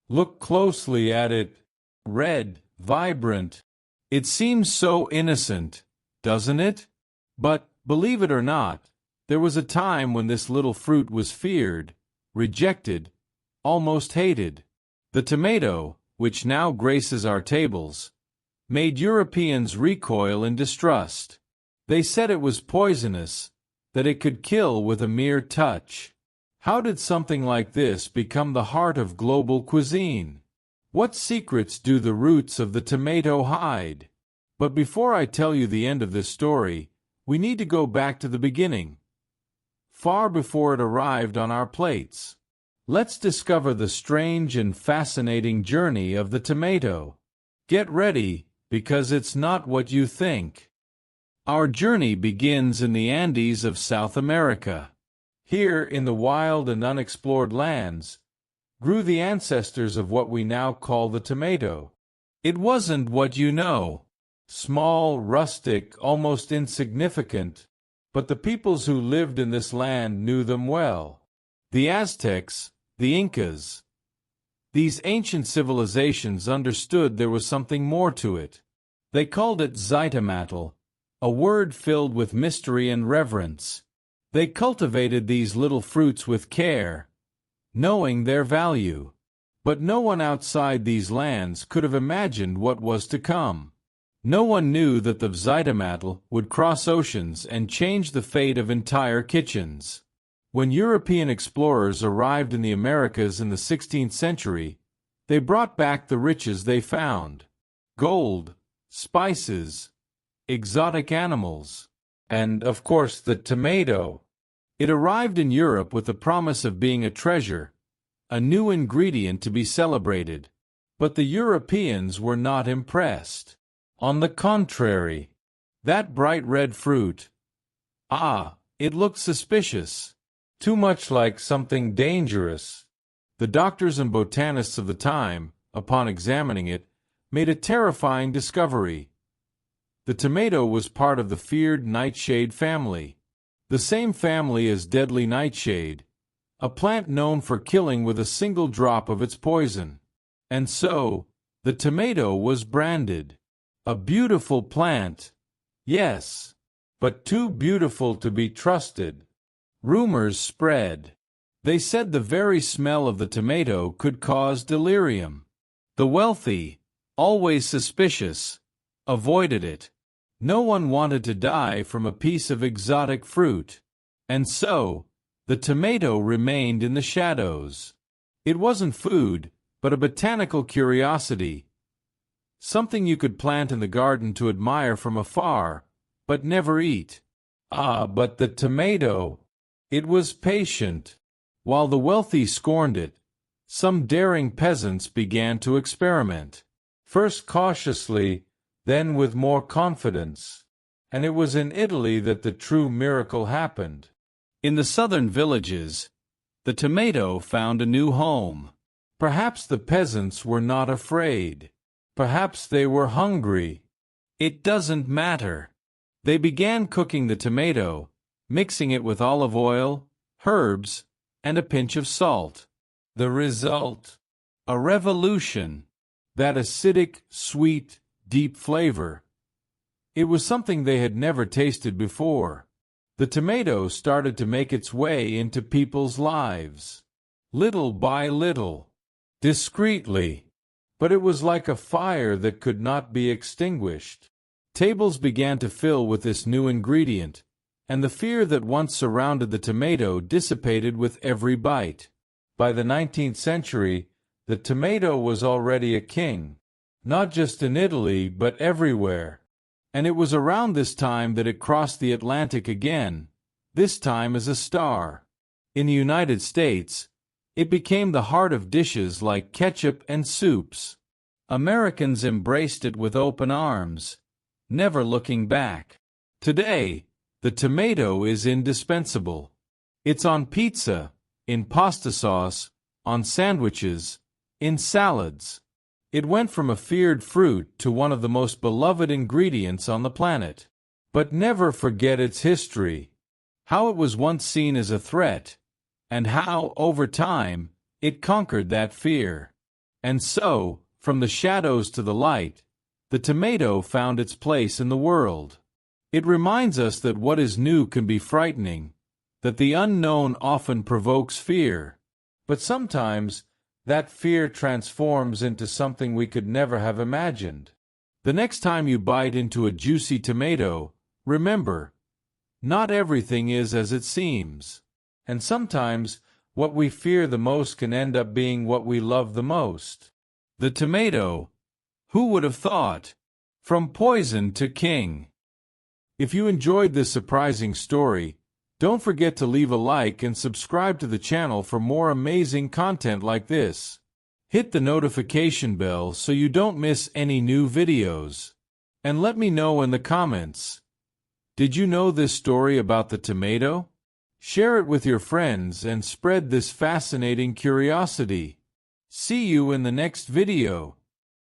Look closely at it. Red, vibrant. It seems so innocent, doesn't it? But, believe it or not, there was a time when this little fruit was feared, rejected, almost hated. The tomato, which now graces our tables, made Europeans recoil in distrust. They said it was poisonous, that it could kill with a mere touch. How did something like this become the heart of global cuisine? What secrets do the roots of the tomato hide? But before I tell you the end of this story, we need to go back to the beginning, far before it arrived on our plates. Let's discover the strange and fascinating journey of the tomato. Get ready, because it's not what you think. Our journey begins in the Andes of South America. Here, in the wild and unexplored lands, grew the ancestors of what we now call the tomato. It wasn't what you know, small, rustic, almost insignificant, but the peoples who lived in this land knew them well. The Aztecs, the Incas. These ancient civilizations understood there was something more to it. They called it zitamatl, a word filled with mystery and reverence. They cultivated these little fruits with care, knowing their value. But no one outside these lands could have imagined what was to come. No one knew that the zitamatl would cross oceans and change the fate of entire kitchens. When European explorers arrived in the Americas in the 16th century, they brought back the riches they found: gold, spices, exotic animals, and, of course, the tomato. It arrived in Europe with the promise of being a treasure, a new ingredient to be celebrated. But the Europeans were not impressed. On the contrary, that bright red fruit, it looked suspicious, too much like something dangerous. The doctors and botanists of the time, upon examining it, made a terrifying discovery. The tomato was part of the feared nightshade family, the same family as deadly nightshade, a plant known for killing with a single drop of its poison. And so, the tomato was branded. A beautiful plant, yes, but too beautiful to be trusted. Rumors spread. They said the very smell of the tomato could cause delirium. The wealthy, always suspicious, avoided it. No one wanted to die from a piece of exotic fruit. And so, the tomato remained in the shadows. It wasn't food, but a botanical curiosity. Something you could plant in the garden to admire from afar, but never eat. But the tomato! It was patient. While the wealthy scorned it, some daring peasants began to experiment. First cautiously, then with more confidence. And it was in Italy that the true miracle happened. In the southern villages, the tomato found a new home. Perhaps the peasants were not afraid. Perhaps they were hungry. It doesn't matter. They began cooking the tomato, mixing it with olive oil, herbs, and a pinch of salt. The result? A revolution. That acidic, sweet, deep flavor. It was something they had never tasted before. The tomato started to make its way into people's lives. Little by little. Discreetly. But it was like a fire that could not be extinguished. Tables began to fill with this new ingredient, and the fear that once surrounded the tomato dissipated with every bite. By the 19th century, the tomato was already a king, not just in Italy but everywhere. And it was around this time that it crossed the Atlantic again, this time as a star. In the United States, it became the heart of dishes like ketchup and soups. Americans embraced it with open arms, never looking back. Today, the tomato is indispensable. It's on pizza, in pasta sauce, on sandwiches, in salads. It went from a feared fruit to one of the most beloved ingredients on the planet. But never forget its history. How it was once seen as a threat, and how, over time, it conquered that fear. And so, from the shadows to the light, the tomato found its place in the world. It reminds us that what is new can be frightening, that the unknown often provokes fear. But sometimes, that fear transforms into something we could never have imagined. The next time you bite into a juicy tomato, remember, not everything is as it seems. And sometimes, what we fear the most can end up being what we love the most. The tomato. Who would have thought? From poison to king. If you enjoyed this surprising story, don't forget to leave a like and subscribe to the channel for more amazing content like this. Hit the notification bell so you don't miss any new videos. And let me know in the comments. Did you know this story about the tomato? Share it with your friends and spread this fascinating curiosity. See you in the next video.